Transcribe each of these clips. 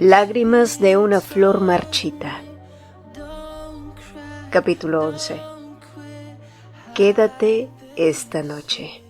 Lágrimas de una flor marchita. Capítulo 11. Quédate esta noche.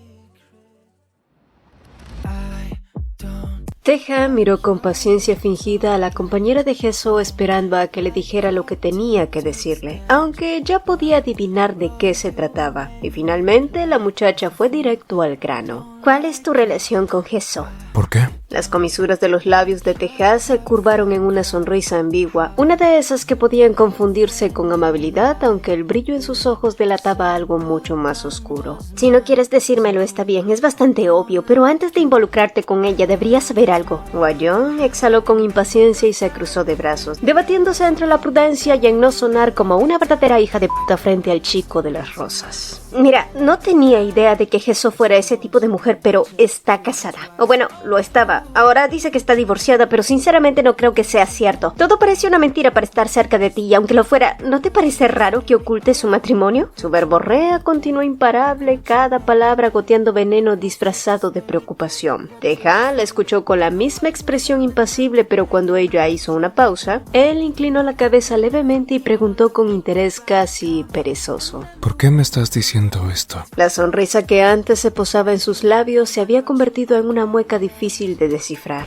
Teja miró con paciencia fingida a la compañera de Gesso esperando a que le dijera lo que tenía que decirle, aunque ya podía adivinar de qué se trataba, y finalmente la muchacha fue directo al grano. ¿Cuál es tu relación con Gesso? ¿Por qué? Las comisuras de los labios de Teja se curvaron en una sonrisa ambigua, una de esas que podían confundirse con amabilidad, aunque el brillo en sus ojos delataba algo mucho más oscuro. Si no quieres decírmelo está bien, es bastante obvio, pero antes de involucrarte con ella deberías saber algo. Guayón exhaló con impaciencia y se cruzó de brazos, debatiéndose entre la prudencia y en no sonar como una verdadera hija de puta frente al chico de las rosas. Mira, no tenía idea de que Gesso fuera ese tipo de mujer, pero está casada. O bueno, lo estaba. Ahora dice que está divorciada, pero sinceramente no creo que sea cierto. Todo parece una mentira para estar cerca de ti, y aunque lo fuera, ¿no te parece raro que oculte su matrimonio? Su verborrea continuó imparable, cada palabra goteando veneno disfrazado de preocupación. Teja la escuchó con la misma expresión impasible, pero cuando ella hizo una pausa, él inclinó la cabeza levemente y preguntó con interés casi perezoso: ¿Por qué me estás diciendo esto? La sonrisa que antes se posaba en sus labios se había convertido en una mueca difícil de descifrar.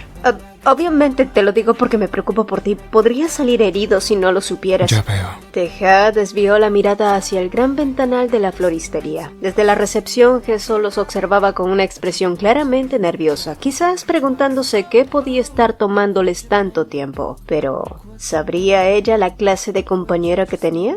Obviamente te lo digo porque me preocupo por ti. Podrías salir herido si no lo supieras. Ya veo. Teja desvió la mirada hacia el gran ventanal de la floristería. Desde la recepción, Gesso los observaba con una expresión claramente nerviosa, quizás preguntándose qué podía estar tomándoles tanto tiempo. Pero, ¿sabría ella la clase de compañera que tenía?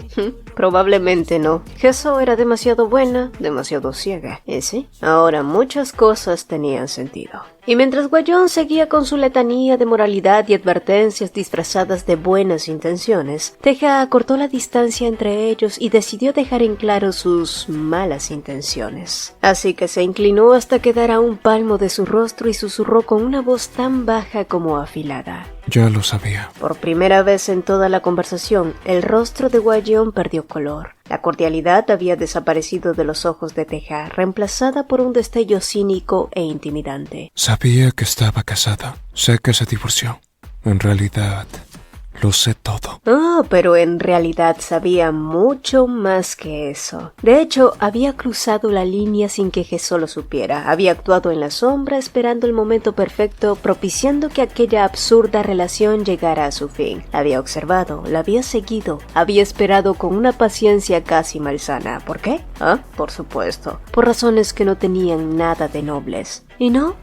Probablemente no. Gesso era demasiado buena, demasiado ciega. ¿Y sí? Ahora muchas cosas tenían sentido. Y mientras Guayón seguía con su letanía de moralidad y advertencias disfrazadas de buenas intenciones, Teja acortó la distancia entre ellos y decidió dejar en claro sus malas intenciones. Así que se inclinó hasta quedar a un palmo de su rostro y susurró con una voz tan baja como afilada: Ya lo sabía. Por primera vez en toda la conversación, el rostro de Guayón perdió color. La cordialidad había desaparecido de los ojos de Teja, reemplazada por un destello cínico e intimidante. Sabía que estaba casada. Sé que se divorció. En realidad, lo sé todo. Pero en realidad sabía mucho más que eso. De hecho, había cruzado la línea sin que Gesso lo supiera. Había actuado en la sombra esperando el momento perfecto, propiciando que aquella absurda relación llegara a su fin. La había observado, la había seguido, había esperado con una paciencia casi malsana. ¿Por qué? Por supuesto, por razones que no tenían nada de nobles. Y no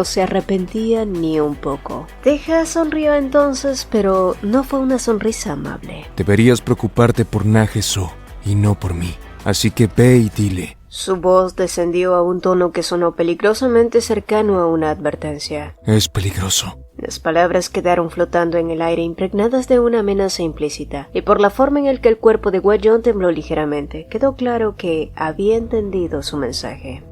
se arrepentía ni un poco. Teja sonrió entonces, pero no fue una sonrisa amable. Deberías preocuparte por Gesso y no por mí. Así que ve y dile. Su voz descendió a un tono que sonó peligrosamente cercano a una advertencia. Es peligroso. Las palabras quedaron flotando en el aire, impregnadas de una amenaza implícita, y por la forma en la que el cuerpo de Guayón tembló ligeramente, quedó claro que había entendido su mensaje.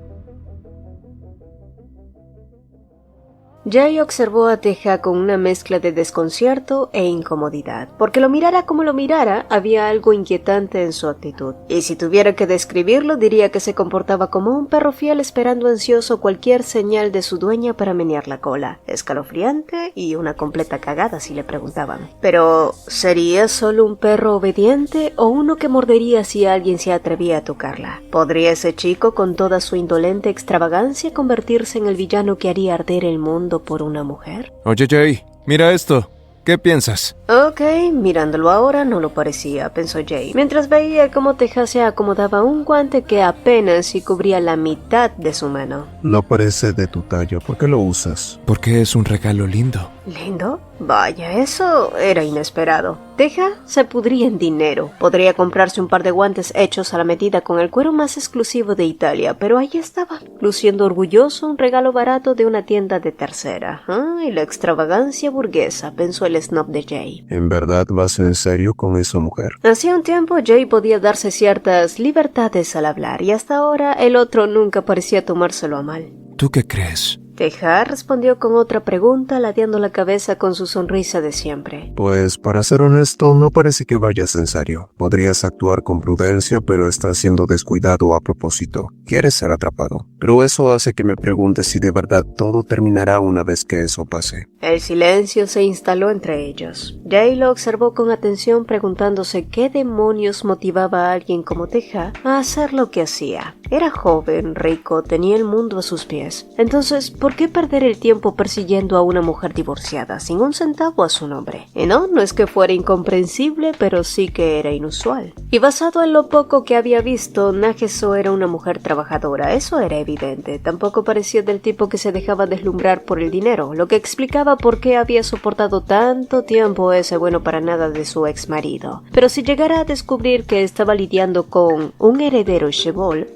Jay observó a Teja con una mezcla de desconcierto e incomodidad, porque lo mirara como lo mirara, había algo inquietante en su actitud, y si tuviera que describirlo diría que se comportaba como un perro fiel esperando ansioso cualquier señal de su dueña para menear la cola, escalofriante y una completa cagada si le preguntaban. Pero, ¿sería solo un perro obediente o uno que mordería si alguien se atrevía a tocarla? ¿Podría ese chico con toda su indolente extravagancia convertirse en el villano que haría arder el mundo por una mujer? Oye, Jay, mira esto. ¿Qué piensas? Ok, mirándolo ahora no lo parecía, pensó Jay, mientras veía cómo Teja se acomodaba un guante que apenas si cubría la mitad de su mano. No parece de tu talla. ¿Por qué lo usas? Porque es un regalo lindo. ¿Lindo? Vaya, eso era inesperado. Teja se pudría en dinero. Podría comprarse un par de guantes hechos a la medida con el cuero más exclusivo de Italia, pero ahí estaba, luciendo orgulloso un regalo barato de una tienda de tercera. Y la extravagancia burguesa, pensó el snob de Jay. ¿En verdad vas en serio con esa mujer? Hacía un tiempo Jay podía darse ciertas libertades al hablar, y hasta ahora el otro nunca parecía tomárselo a mal. ¿Tú qué crees? Teja respondió con otra pregunta, ladeando la cabeza con su sonrisa de siempre. Pues para ser honesto, no parece que vayas en serio. Podrías actuar con prudencia, pero estás siendo descuidado a propósito. Quieres ser atrapado. Pero eso hace que me preguntes si de verdad todo terminará una vez que eso pase. El silencio se instaló entre ellos. Jay lo observó con atención, preguntándose qué demonios motivaba a alguien como Teja a hacer lo que hacía. Era joven, rico, tenía el mundo a sus pies. Entonces, ¿por qué perder el tiempo persiguiendo a una mujer divorciada sin un centavo a su nombre? Y no es que fuera incomprensible, pero sí que era inusual. Y basado en lo poco que había visto, Nageso era una mujer trabajadora, eso era evidente. Tampoco parecía del tipo que se dejaba deslumbrar por el dinero, lo que explicaba por qué había soportado tanto tiempo ese bueno para nada de su ex marido. Pero si llegara a descubrir que estaba lidiando con un heredero Shebol,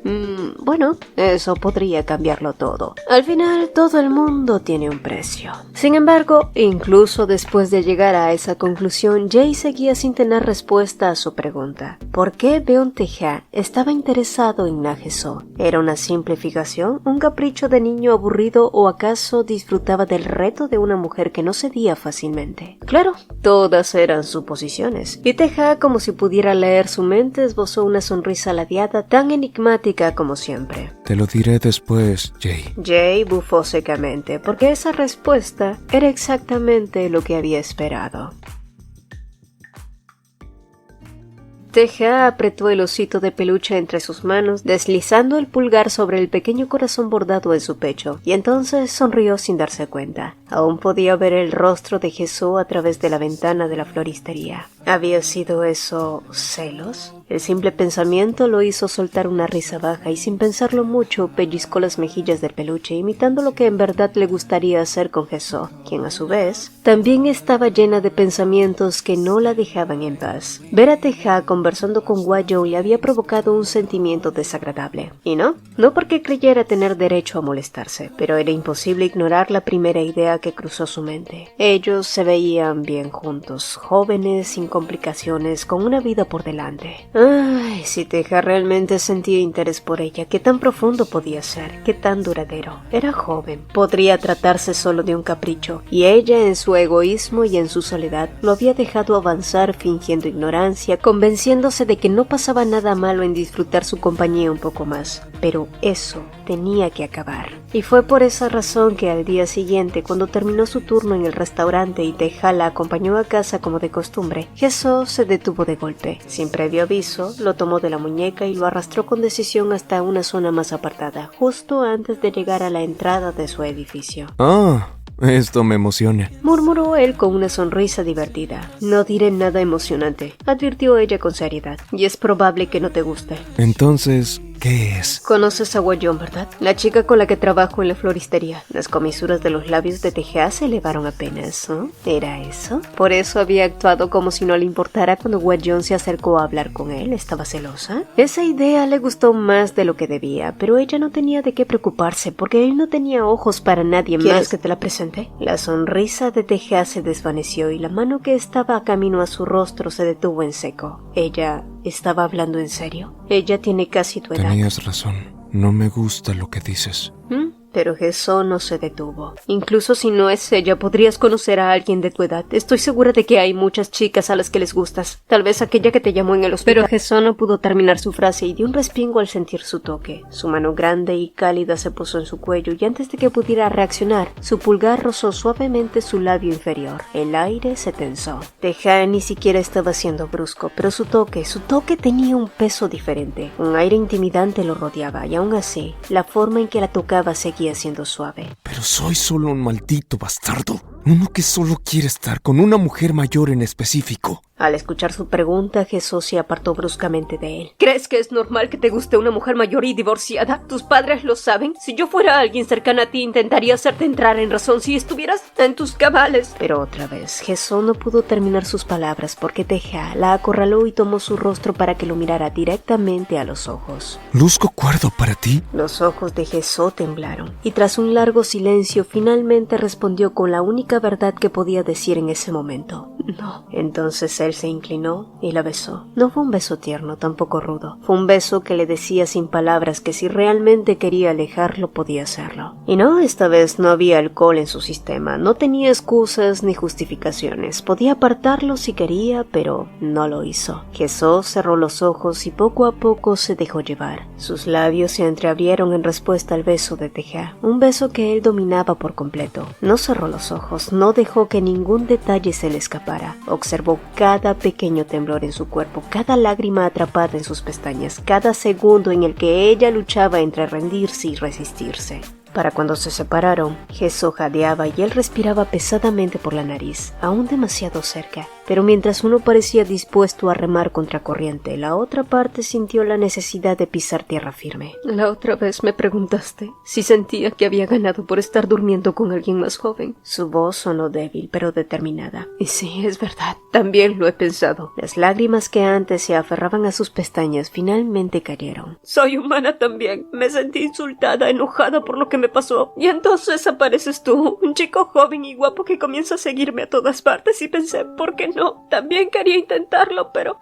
bueno, eso podría cambiarlo todo. Al final, todo el mundo tiene un precio. Sin embargo, incluso después de llegar a esa conclusión, Jay seguía sin tener respuesta a su pregunta. ¿Por qué Beon-Teja estaba interesado en Nageso? ¿Era una simple fijación, un capricho de niño aburrido o acaso disfrutaba del reto de una mujer que no cedía fácilmente? Claro, todas eran suposiciones. Y Teja, como si pudiera leer su mente, esbozó una sonrisa ladeada tan enigmática como siempre. Te lo diré después, Jay. Jay bufó secamente, porque esa respuesta era exactamente lo que había esperado. Teja apretó el osito de peluche entre sus manos, deslizando el pulgar sobre el pequeño corazón bordado en su pecho, y entonces sonrió sin darse cuenta. Aún podía ver el rostro de Jesús a través de la ventana de la floristería. ¿Había sido eso celos? El simple pensamiento lo hizo soltar una risa baja y sin pensarlo mucho pellizcó las mejillas del peluche, imitando lo que en verdad le gustaría hacer con Jesús, quien a su vez también estaba llena de pensamientos que no la dejaban en paz. Ver a Teja conversando con Hwa-Young le había provocado un sentimiento desagradable. Y no porque creyera tener derecho a molestarse, pero era imposible ignorar la primera idea que cruzó su mente. Ellos se veían bien juntos, jóvenes, sin complicaciones, con una vida por delante. Ay, si Teja realmente sentía interés por ella, ¿qué tan profundo podía ser? ¿Qué tan duradero? Era joven, podría tratarse solo de un capricho, y ella en su egoísmo y en su soledad lo había dejado avanzar fingiendo ignorancia, convenciéndose de que no pasaba nada malo en disfrutar su compañía un poco más. Pero eso tenía que acabar. Y fue por esa razón que al día siguiente, cuando terminó su turno en el restaurante y Teja la acompañó a casa como de costumbre, Jesús se detuvo de golpe. Sin previo aviso, lo tomó de la muñeca y lo arrastró con decisión hasta una zona más apartada, justo antes de llegar a la entrada de su edificio. Esto me emociona, murmuró él con una sonrisa divertida. No diré nada emocionante, advirtió ella con seriedad, y es probable que no te guste. Entonces, ¿qué es? Conoces a Hwa-Young, ¿verdad? La chica con la que trabajo en la floristería. Las comisuras de los labios de Teja se elevaron apenas, ¿no? ¿Era eso? Por eso había actuado como si no le importara cuando Hwa-Young se acercó a hablar con él. ¿Estaba celosa? Esa idea le gustó más de lo que debía, pero ella no tenía de qué preocuparse, porque él no tenía ojos para nadie más que te la presente. La sonrisa de Teja se desvaneció y la mano que estaba a camino a su rostro se detuvo en seco. ¿Ella estaba hablando en serio? Ella tiene casi tu edad. Tenías razón. No me gusta lo que dices. Pero Jesús no se detuvo. Incluso si no es ella, podrías conocer a alguien de tu edad. Estoy segura de que hay muchas chicas a las que les gustas. Tal vez aquella que te llamó en el hospital. Pero Jesús no pudo terminar su frase y dio un respingo al sentir su toque. Su mano grande y cálida se posó en su cuello y antes de que pudiera reaccionar, su pulgar rozó suavemente su labio inferior. El aire se tensó. Teja ni siquiera estaba siendo brusco, pero su toque tenía un peso diferente. Un aire intimidante lo rodeaba y aún así, la forma en que la tocaba seguía siendo suave. Pero soy solo un maldito bastardo. Uno que solo quiere estar con una mujer mayor en específico. Al escuchar su pregunta, Jesús se apartó bruscamente de él. ¿Crees que es normal que te guste una mujer mayor y divorciada? ¿Tus padres lo saben? Si yo fuera alguien cercano a ti, intentaría hacerte entrar en razón si estuvieras en tus cabales. Pero otra vez, Jesús no pudo terminar sus palabras porque Teja la acorraló y tomó su rostro para que lo mirara directamente a los ojos. ¿Luzco cuerdo para ti? Los ojos de Jesús temblaron y tras un largo silencio finalmente respondió con la única verdad que podía decir en ese momento. No. Entonces él Él se inclinó y la besó. No fue un beso tierno, tampoco rudo. Fue un beso que le decía sin palabras que si realmente quería alejarlo podía hacerlo. Y no, esta vez no había alcohol en su sistema. No tenía excusas ni justificaciones. Podía apartarlo si quería, pero no lo hizo. Jesús cerró los ojos y poco a poco se dejó llevar. Sus labios se entreabrieron en respuesta al beso de Teja, un beso que él dominaba por completo. No cerró los ojos, no dejó que ningún detalle se le escapara. Observó cada pequeño temblor en su cuerpo, cada lágrima atrapada en sus pestañas, cada segundo en el que ella luchaba entre rendirse y resistirse. Para cuando se separaron, Jesús jadeaba y él respiraba pesadamente por la nariz, aún demasiado cerca. Pero mientras uno parecía dispuesto a remar contracorriente, la otra parte sintió la necesidad de pisar tierra firme. La otra vez me preguntaste si sentía que había ganado por estar durmiendo con alguien más joven. Su voz sonó débil, pero determinada. Y sí, es verdad, también lo he pensado. Las lágrimas que antes se aferraban a sus pestañas finalmente cayeron. Soy humana también. Me sentí insultada, enojada por lo que me pasó. Y entonces apareces tú, un chico joven y guapo que comienza a seguirme a todas partes y pensé, ¿por qué no? También quería intentarlo, pero...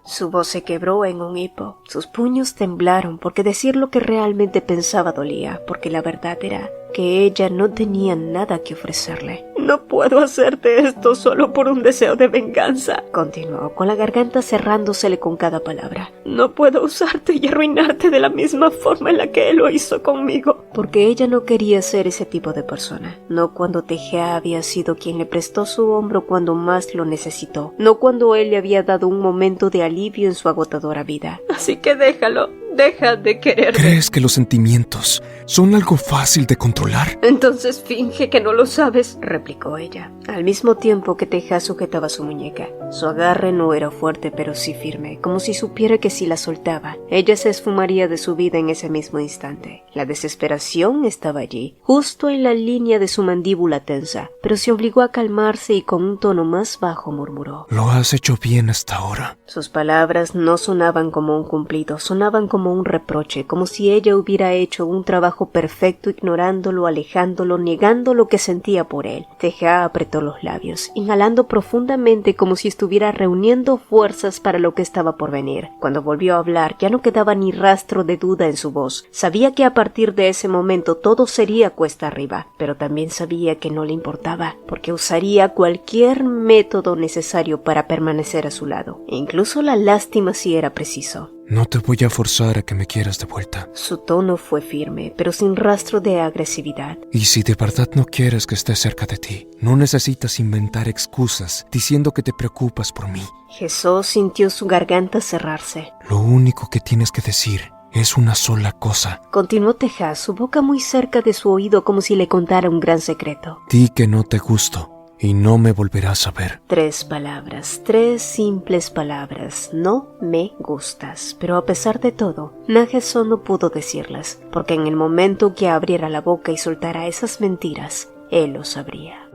Su voz se quebró en un hipo. Sus puños temblaron porque decir lo que realmente pensaba dolía, porque la verdad era que ella no tenía nada que ofrecerle. No puedo hacerte esto solo por un deseo de venganza, continuó, con la garganta cerrándosele con cada palabra. No puedo usarte y arruinarte de la misma forma en la que él lo hizo conmigo. Porque ella no quería ser ese tipo de persona. No cuando Tejea había sido quien le prestó su hombro cuando más lo necesitó. No cuando él le había dado un momento de alivio en su agotadora vida. Así que déjalo. Deja de quererme. ¿Crees que los sentimientos son algo fácil de controlar? Entonces finge que no lo sabes, replicó ella, al mismo tiempo que Teja sujetaba su muñeca. Su agarre no era fuerte, pero sí firme, como si supiera que si la soltaba, ella se esfumaría de su vida en ese mismo instante. La desesperación estaba allí, justo en la línea de su mandíbula tensa, pero se obligó a calmarse y con un tono más bajo murmuró: Lo has hecho bien hasta ahora. Sus palabras no sonaban como un cumplido, sonaban como un reproche, como si ella hubiera hecho un trabajo perfecto ignorándolo, alejándolo, negando lo que sentía por él. Teja apretó los labios, inhalando profundamente como si estuviera reuniendo fuerzas para lo que estaba por venir. Cuando volvió a hablar ya no quedaba ni rastro de duda en su voz. Sabía que a partir de ese momento todo sería cuesta arriba, pero también sabía que no le importaba, porque usaría cualquier método necesario para permanecer a su lado, e incluso la lástima si era preciso. No te voy a forzar a que me quieras de vuelta. Su tono fue firme, pero sin rastro de agresividad. Y si de verdad no quieres que esté cerca de ti, no necesitas inventar excusas diciendo que te preocupas por mí. Jesús sintió su garganta cerrarse. Lo único que tienes que decir es una sola cosa. Continuó Teja, su boca muy cerca de su oído como si le contara un gran secreto. Di que no te gusto y no me volverás a ver. 3 palabras, 3 simples palabras. No me gustas. Pero a pesar de todo, Nageso no pudo decirlas, porque en el momento que abriera la boca y soltara esas mentiras, él lo sabría.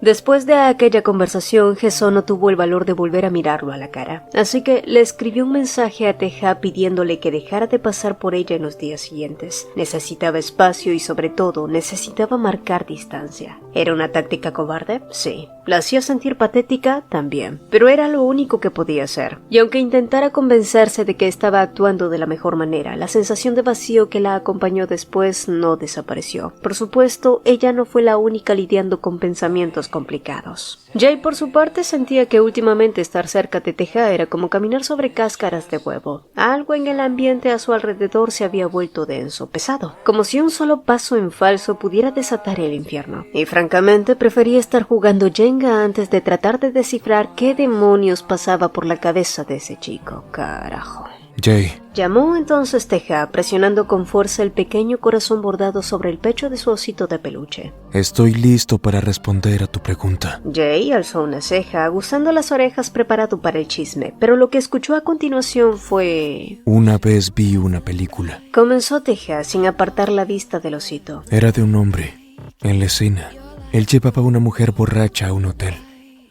Después de aquella conversación, Jesús no tuvo el valor de volver a mirarlo a la cara, así que le escribió un mensaje a Teja pidiéndole que dejara de pasar por ella en los días siguientes. Necesitaba espacio y sobre todo necesitaba marcar distancia. ¿Era una táctica cobarde? Sí. ¿La hacía sentir patética? También. Pero era lo único que podía hacer. Y aunque intentara convencerse de que estaba actuando de la mejor manera, la sensación de vacío que la acompañó después no desapareció. Por supuesto, ella no fue la única lidiando con pensamientos complicados. Jay, por su parte, sentía que últimamente estar cerca de Teja era como caminar sobre cáscaras de huevo. Algo en el ambiente a su alrededor se había vuelto denso, pesado, como si un solo paso en falso pudiera desatar el infierno. Y francamente prefería estar jugando Jenga antes de tratar de descifrar qué demonios pasaba por la cabeza de ese chico. Carajo. Jay. Llamó entonces Teja, presionando con fuerza el pequeño corazón bordado sobre el pecho de su osito de peluche. Estoy listo para responder a tu pregunta. Jay alzó una ceja, aguzando las orejas preparado para el chisme, pero lo que escuchó a continuación fue... Una vez vi una película. Comenzó Teja sin apartar la vista del osito. Era de un hombre. En la escena, él llevaba a una mujer borracha a un hotel.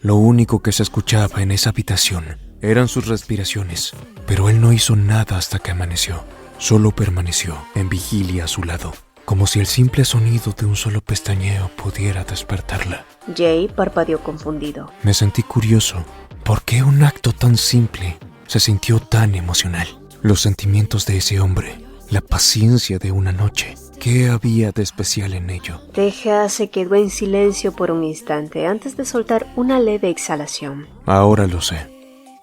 Lo único que se escuchaba en esa habitación eran sus respiraciones, pero él no hizo nada hasta que amaneció. Solo permaneció en vigilia a su lado. como si el simple sonido de un solo pestañeo pudiera despertarla. Jay parpadeó confundido. Me sentí curioso. ¿Por qué un acto tan simple se sintió tan emocional? Los sentimientos de ese hombre, la paciencia de una noche. ¿Qué había de especial en ello? Teja se quedó en silencio por un instante antes de soltar una leve exhalación. Ahora lo sé.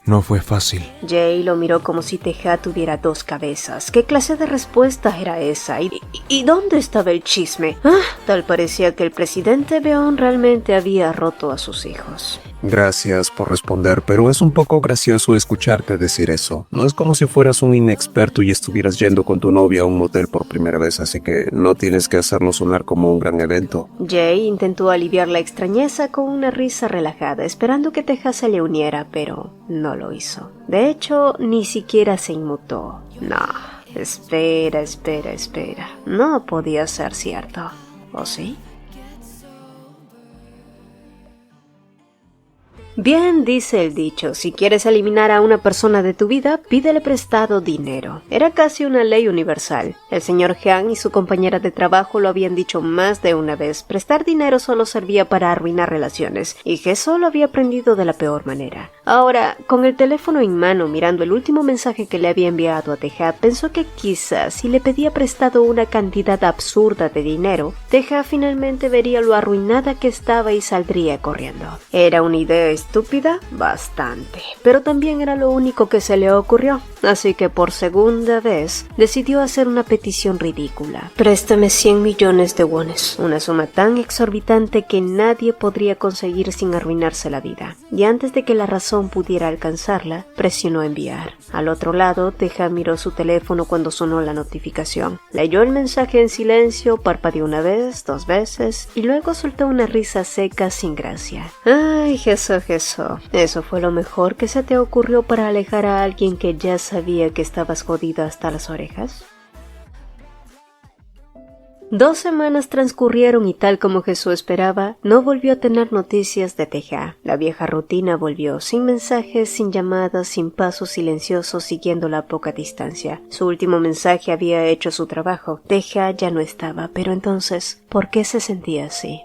No fue fácil. Jay lo miró como si Teja tuviera dos cabezas. ¿Qué clase de respuesta era esa? ¿Y dónde estaba el chisme? Tal parecía que el presidente Beon realmente había roto a sus hijos. Gracias por responder, pero es un poco gracioso escucharte decir eso. No es como si fueras un inexperto y estuvieras yendo con tu novia a un motel por primera vez, así que no tienes que hacerlo sonar como un gran evento. Jay intentó aliviar la extrañeza con una risa relajada, esperando que Teja se le uniera, pero no lo hizo. De hecho, ni siquiera se inmutó. No, espera. No podía ser cierto. ¿O sí? Bien, dice el dicho, si quieres eliminar a una persona de tu vida, pídele prestado dinero. Era casi una ley universal. El señor Jean y su compañera de trabajo lo habían dicho más de una vez. Prestar dinero solo servía para arruinar relaciones, y Gesso lo había aprendido de la peor manera. Ahora, con el teléfono en mano, mirando el último mensaje que le había enviado a Teja, pensó que quizás si le pedía prestado una cantidad absurda de dinero, Teja finalmente vería lo arruinada que estaba y saldría corriendo. Era una idea estúpida, bastante, pero también era lo único que se le ocurrió, así que por segunda vez decidió hacer una petición ridícula. Préstame 100 millones de wones, una suma tan exorbitante que nadie podría conseguir sin arruinarse la vida. Y antes de que la razón pudiera alcanzarla, presionó enviar. Al otro lado, Teja miró su teléfono cuando sonó la notificación. Leyó el mensaje en silencio, parpadeó una vez, 2 veces, y luego soltó una risa seca sin gracia. Ay, Gesso. ¿Eso fue lo mejor que se te ocurrió para alejar a alguien que ya sabía que estabas jodida hasta las orejas? 2 semanas transcurrieron y tal como Jesús esperaba, no volvió a tener noticias de Teja. La vieja rutina volvió, sin mensajes, sin llamadas, sin pasos silenciosos, siguiéndola a poca distancia. Su último mensaje había hecho su trabajo. Teja ya no estaba, pero entonces, ¿por qué se sentía así?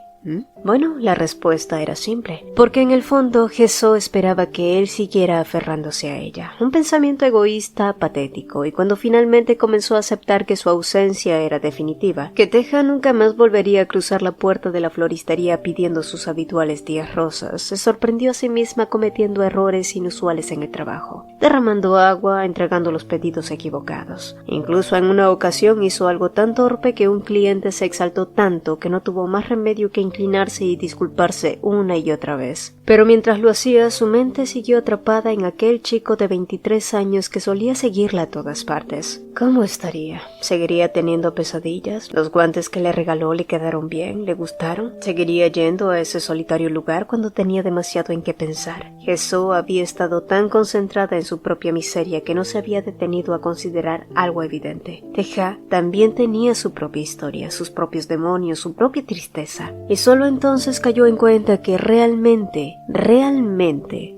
Bueno, la respuesta era simple, porque en el fondo Gesso esperaba que él siguiera aferrándose a ella, un pensamiento egoísta, patético, y cuando finalmente comenzó a aceptar que su ausencia era definitiva, que Teja nunca más volvería a cruzar la puerta de la floristería pidiendo sus habituales 10 rosas, se sorprendió a sí misma cometiendo errores inusuales en el trabajo, derramando agua, entregando los pedidos equivocados. Incluso en una ocasión hizo algo tan torpe que un cliente se exaltó tanto que no tuvo más remedio que inclinarse y disculparse una y otra vez. Pero mientras lo hacía, su mente siguió atrapada en aquel chico de 23 años que solía seguirla a todas partes. ¿Cómo estaría? ¿Seguiría teniendo pesadillas? ¿Los guantes que le regaló le quedaron bien? ¿Le gustaron? ¿Seguiría yendo a ese solitario lugar cuando tenía demasiado en qué pensar? Gesso había estado tan concentrada en su propia miseria que no se había detenido a considerar algo evidente. Teja también tenía su propia historia, sus propios demonios, su propia tristeza. Y solo entonces cayó en cuenta que realmente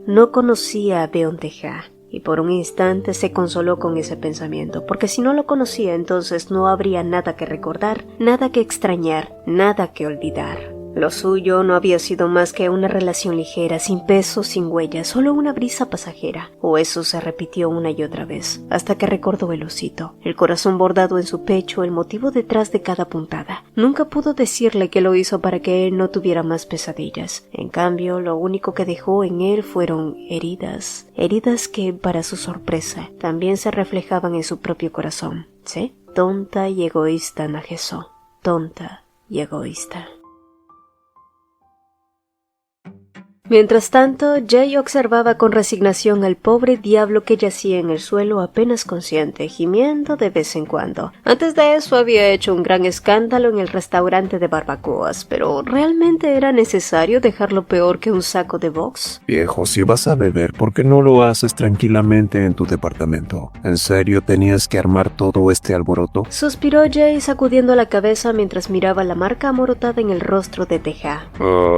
no conocía a Beon Teja. Y por un instante se consoló con ese pensamiento, porque si no lo conocía entonces no habría nada que recordar, nada que extrañar, nada que olvidar. Lo suyo no había sido más que una relación ligera, sin peso, sin huella, solo una brisa pasajera. O eso se repitió una y otra vez, hasta que recordó el osito, el corazón bordado en su pecho, el motivo detrás de cada puntada. Nunca pudo decirle que lo hizo para que él no tuviera más pesadillas. En cambio, lo único que dejó en él fueron heridas que, para su sorpresa, también se reflejaban en su propio corazón. ¿Sí? Tonta y egoísta Nageso. Tonta y egoísta. Mientras tanto, Jay observaba con resignación al pobre diablo que yacía en el suelo apenas consciente, gimiendo de vez en cuando. Antes de eso había hecho un gran escándalo en el restaurante de barbacoas, pero ¿realmente era necesario dejarlo peor que un saco de box? Viejo, si vas a beber, ¿por qué no lo haces tranquilamente en tu departamento? ¿En serio tenías que armar todo este alboroto? Suspiró Jay sacudiendo la cabeza mientras miraba la marca amorotada en el rostro de Teja.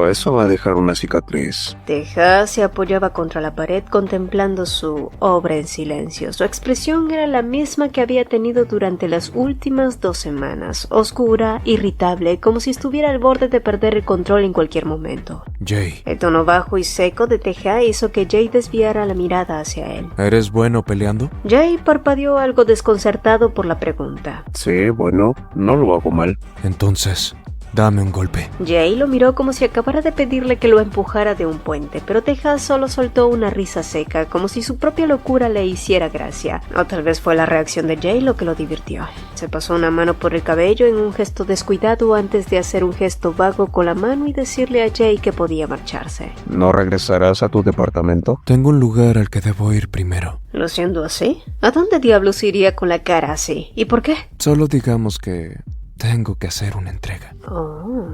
Eso va a dejar una cicatriz. vez. Teja se apoyaba contra la pared contemplando su obra en silencio. Su expresión era la misma que había tenido durante las últimas 2 semanas, oscura, irritable, como si estuviera al borde de perder el control en cualquier momento. Jay. El tono bajo y seco de Teja hizo que Jay desviara la mirada hacia él. ¿Eres bueno peleando? Jay parpadeó algo desconcertado por la pregunta. Sí, bueno, no lo hago mal. Entonces, dame un golpe. Jay lo miró como si acabara de pedirle que lo empujara de un puente, pero Teja solo soltó una risa seca, como si su propia locura le hiciera gracia. O tal vez fue la reacción de Jay lo que lo divirtió. Se pasó una mano por el cabello en un gesto descuidado antes de hacer un gesto vago con la mano y decirle a Jay que podía marcharse. ¿No regresarás a tu departamento? Tengo un lugar al que debo ir primero. ¿Luciendo así? ¿A dónde diablos iría con la cara así? ¿Y por qué? Solo digamos que tengo que hacer una entrega. Oh.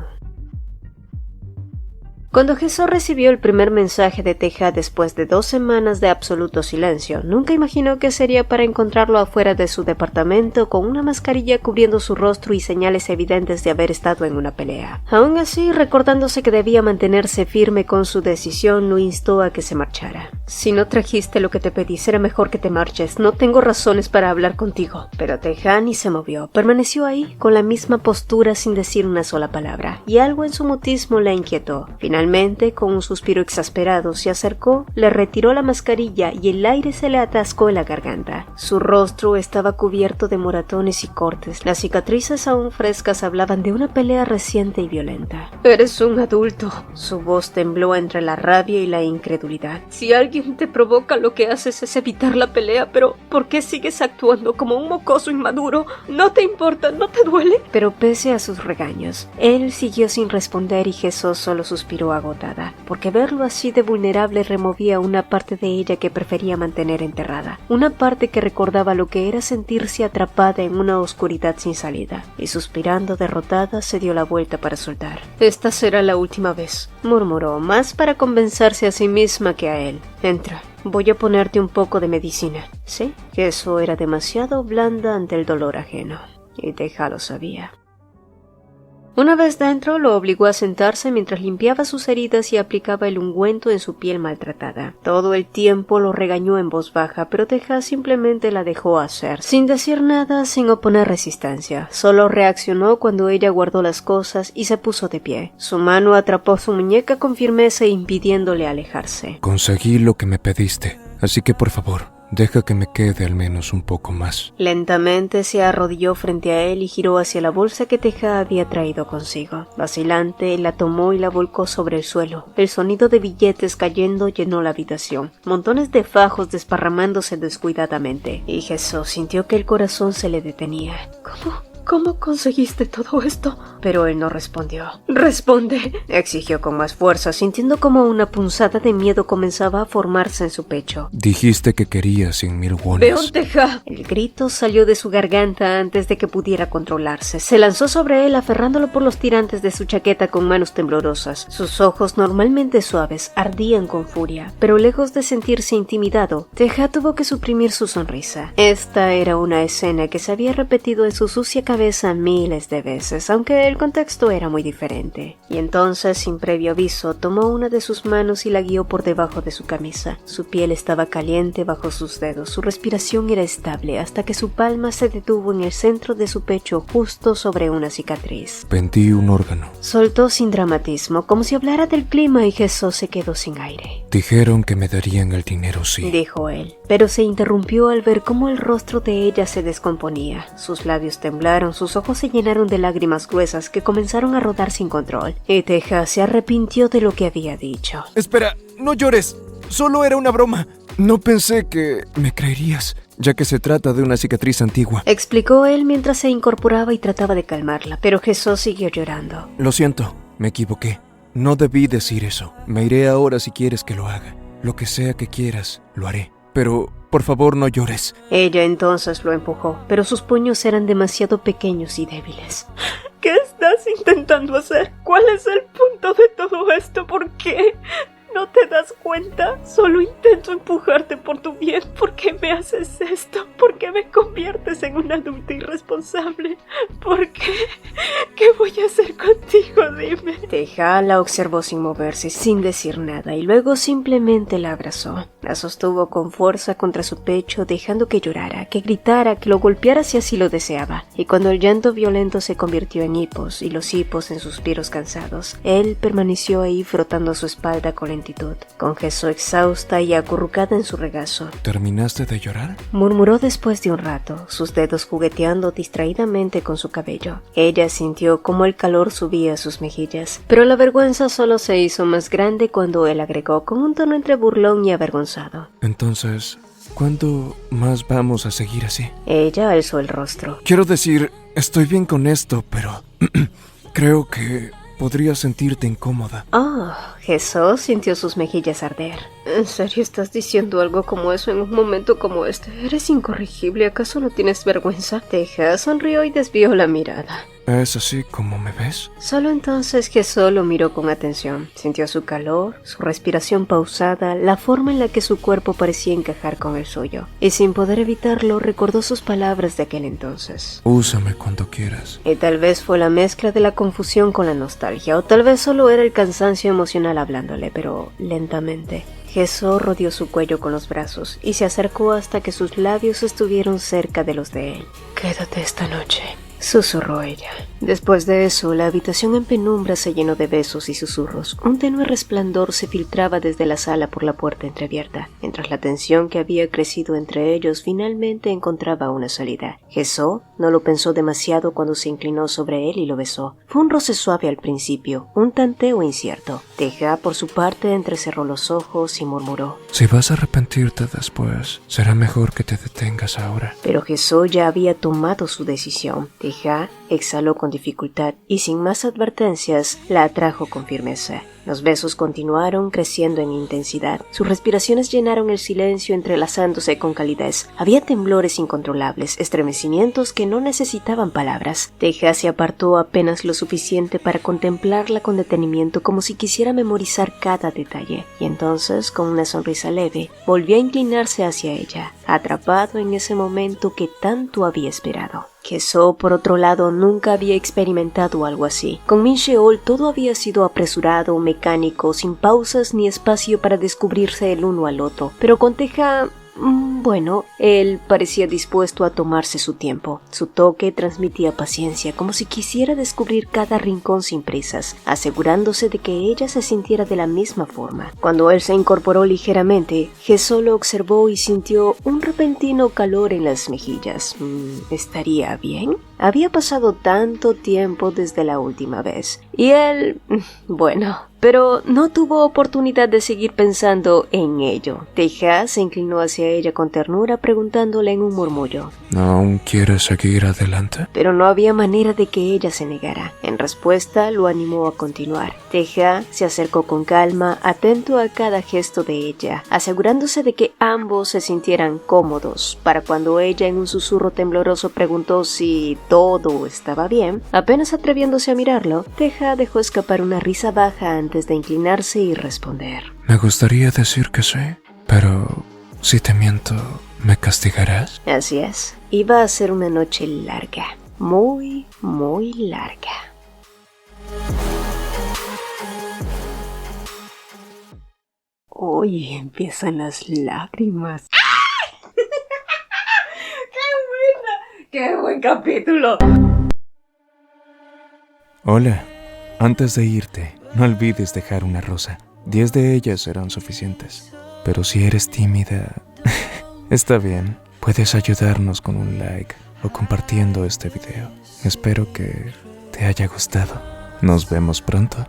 Cuando Jesús recibió el primer mensaje de Teja después de 2 semanas de absoluto silencio, nunca imaginó que sería para encontrarlo afuera de su departamento con una mascarilla cubriendo su rostro y señales evidentes de haber estado en una pelea. Aún así, recordándose que debía mantenerse firme con su decisión, lo instó a que se marchara. Si no trajiste lo que te pedí, será mejor que te marches. No tengo razones para hablar contigo. Pero Teja ni se movió. Permaneció ahí, con la misma postura sin decir una sola palabra, y algo en su mutismo la inquietó. Finalmente, con un suspiro exasperado, se acercó, le retiró la mascarilla y el aire se le atascó en la garganta. Su rostro estaba cubierto de moratones y cortes. Las cicatrices aún frescas hablaban de una pelea reciente y violenta. «Eres un adulto». Su voz tembló entre la rabia y la incredulidad. «Si alguien te provoca, lo que haces es evitar la pelea, pero ¿por qué sigues actuando como un mocoso inmaduro? ¿No te importa? ¿No te duele?» Pero pese a sus regaños, él siguió sin responder y Jesús solo suspiró agotada, porque verlo así de vulnerable removía una parte de ella que prefería mantener enterrada, una parte que recordaba lo que era sentirse atrapada en una oscuridad sin salida, y suspirando derrotada se dio la vuelta para soltar. «Esta será la última vez», murmuró, más para convencerse a sí misma que a él. «Entra. Voy a ponerte un poco de medicina». Sí, que eso era demasiado blanda ante el dolor ajeno, y Teja lo sabía. Una vez dentro, lo obligó a sentarse mientras limpiaba sus heridas y aplicaba el ungüento en su piel maltratada. Todo el tiempo lo regañó en voz baja, pero Teja simplemente la dejó hacer, sin decir nada, sin oponer resistencia. Solo reaccionó cuando ella guardó las cosas y se puso de pie. Su mano atrapó su muñeca con firmeza impidiéndole alejarse. Conseguí lo que me pediste, así que por favor, deja que me quede al menos un poco más. Lentamente se arrodilló frente a él y giró hacia la bolsa que Teja había traído consigo. Vacilante, la tomó y la volcó sobre el suelo. El sonido de billetes cayendo llenó la habitación, montones de fajos desparramándose descuidadamente, y Jesús sintió que el corazón se le detenía. ¿Cómo conseguiste todo esto? Pero él no respondió. «¡Responde!», exigió con más fuerza, sintiendo como una punzada de miedo comenzaba a formarse en su pecho. Dijiste que querías 100,000 wones. «¡Veón, Teja!». El grito salió de su garganta antes de que pudiera controlarse. Se lanzó sobre él, aferrándolo por los tirantes de su chaqueta con manos temblorosas. Sus ojos, normalmente suaves, ardían con furia, pero lejos de sentirse intimidado, Teja tuvo que suprimir su sonrisa. Esta era una escena que se había repetido en su sucia cabeza miles de veces, aunque el contexto era muy diferente. Y entonces, sin previo aviso, tomó una de sus manos y la guió por debajo de su camisa. Su piel estaba caliente bajo sus dedos, su respiración era estable, hasta que su palma se detuvo en el centro de su pecho, justo sobre una cicatriz. Vendí un órgano. Soltó sin dramatismo, como si hablara del clima, y Jesús se quedó sin aire. Dijeron que me darían el dinero, sí, dijo él, pero se interrumpió al ver cómo el rostro de ella se descomponía. Sus labios temblaron, sus ojos se llenaron de lágrimas gruesas que comenzaron a rodar sin control, y Teja se arrepintió de lo que había dicho. Espera, no llores, solo era una broma. No pensé que me creerías, ya que se trata de una cicatriz antigua, explicó él mientras se incorporaba y trataba de calmarla, pero Jesús siguió llorando. Lo siento, me equivoqué. No debí decir eso. Me iré ahora si quieres que lo haga. Lo que sea que quieras, lo haré. Pero, por favor, no llores. Ella entonces lo empujó, pero sus puños eran demasiado pequeños y débiles. «¿Qué estás intentando hacer? ¿Cuál es el punto de todo esto? ¿Por qué? ¿No te das cuenta? Solo intento empujarte por tu bien. ¿Por qué me haces esto? ¿Por qué me conviertes en una adulta irresponsable? ¿Por qué? ¿Qué voy a hacer contigo? Dime. Teja la observó sin moverse, sin decir nada, y luego simplemente la abrazó. La sostuvo con fuerza contra su pecho, dejando que llorara, que gritara, que lo golpeara si así lo deseaba. Y cuando el llanto violento se convirtió en hipos y los hipos en suspiros cansados, él permaneció ahí frotando su espalda con lentitud, con Jesó exhausta y acurrucada en su regazo. ¿Terminaste de llorar? Murmuró después de un rato, sus dedos jugueteando distraídamente con su cabello. Ella sintió cómo el calor subía a sus mejillas, pero la vergüenza solo se hizo más grande cuando él agregó con un tono entre burlón y avergonzado: Entonces, ¿cuándo más vamos a seguir así? Ella alzó el rostro. Quiero decir, estoy bien con esto, pero creo que podrías sentirte incómoda. Jesús sintió sus mejillas arder. ¿En serio estás diciendo algo como eso en un momento como este? Eres incorregible, ¿acaso no tienes vergüenza? Teja sonrió y desvió la mirada. ¿Es así como me ves? Solo entonces Jesús lo miró con atención. Sintió su calor, su respiración pausada, la forma en la que su cuerpo parecía encajar con el suyo. Y sin poder evitarlo, recordó sus palabras de aquel entonces. Úsame cuando quieras. Y tal vez fue la mezcla de la confusión con la nostalgia, o tal vez solo era el cansancio emocional hablándole, pero lentamente. Jesús rodeó su cuello con los brazos y se acercó hasta que sus labios estuvieron cerca de los de él. «Quédate esta noche», susurró ella. Después de eso, la habitación en penumbra se llenó de besos y susurros. Un tenue resplandor se filtraba desde la sala por la puerta entreabierta, mientras la tensión que había crecido entre ellos finalmente encontraba una salida. Jesó no lo pensó demasiado cuando se inclinó sobre él y lo besó. Fue un roce suave al principio, un tanteo incierto. Teja, por su parte, entrecerró los ojos y murmuró: Si vas a arrepentirte después, será mejor que te detengas ahora. Pero Jesó ya había tomado su decisión. Teja exhaló con dificultad y sin más advertencias la atrajo con firmeza. Los besos continuaron creciendo en intensidad. Sus respiraciones llenaron el silencio entrelazándose con calidez. Había temblores incontrolables, estremecimientos que no necesitaban palabras. Teja se apartó apenas lo suficiente para contemplarla con detenimiento, como si quisiera memorizar cada detalle. Y entonces, con una sonrisa leve, volvió a inclinarse hacia ella, atrapado en ese momento que tanto había esperado. Jesó, por otro lado, nunca había experimentado algo así. Con Min Sheol todo había sido apresurado, mecánico, sin pausas ni espacio para descubrirse el uno al otro. Pero con Teja... bueno, él parecía dispuesto a tomarse su tiempo. Su toque transmitía paciencia, como si quisiera descubrir cada rincón sin prisas, asegurándose de que ella se sintiera de la misma forma. Cuando él se incorporó ligeramente, Jesó lo observó y sintió un repentino calor en las mejillas. ¿Estaría bien? Había pasado tanto tiempo desde la última vez. Y él... bueno... pero no tuvo oportunidad de seguir pensando en ello. Teja se inclinó hacia ella con ternura, preguntándole en un murmullo: ¿Aún quieres seguir adelante? Pero no había manera de que ella se negara. En respuesta, lo animó a continuar. Teja se acercó con calma, atento a cada gesto de ella, asegurándose de que ambos se sintieran cómodos, para cuando ella en un susurro tembloroso preguntó si todo estaba bien, apenas atreviéndose a mirarlo, Teja dejó escapar una risa baja antes de inclinarse y responder: Me gustaría decir que sí, pero si te miento, ¿me castigarás? Así es, iba a ser una noche larga, muy, muy larga. Hoy empiezan las lágrimas. ¡Qué buen capítulo! Hola, antes de irte, no olvides dejar una rosa. 10 de ellas serán suficientes. Pero si eres tímida, está bien. Puedes ayudarnos con un like o compartiendo este video. Espero que te haya gustado. Nos vemos pronto.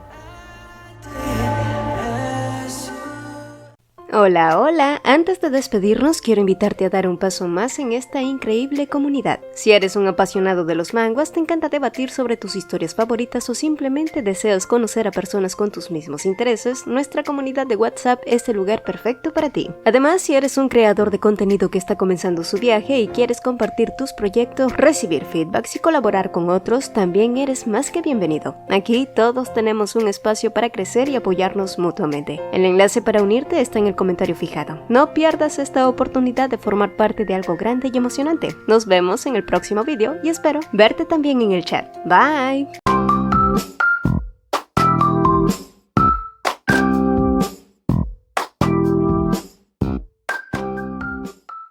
Hola, hola. Antes de despedirnos, quiero invitarte a dar un paso más en esta increíble comunidad. Si eres un apasionado de los manguas, te encanta debatir sobre tus historias favoritas o simplemente deseas conocer a personas con tus mismos intereses, nuestra comunidad de WhatsApp es el lugar perfecto para ti. Además, si eres un creador de contenido que está comenzando su viaje y quieres compartir tus proyectos, recibir feedbacks y colaborar con otros, también eres más que bienvenido. Aquí todos tenemos un espacio para crecer y apoyarnos mutuamente. El enlace para unirte está en el comentario fijado. No pierdas esta oportunidad de formar parte de algo grande y emocionante. Nos vemos en el próximo video y espero verte también en el chat. Bye.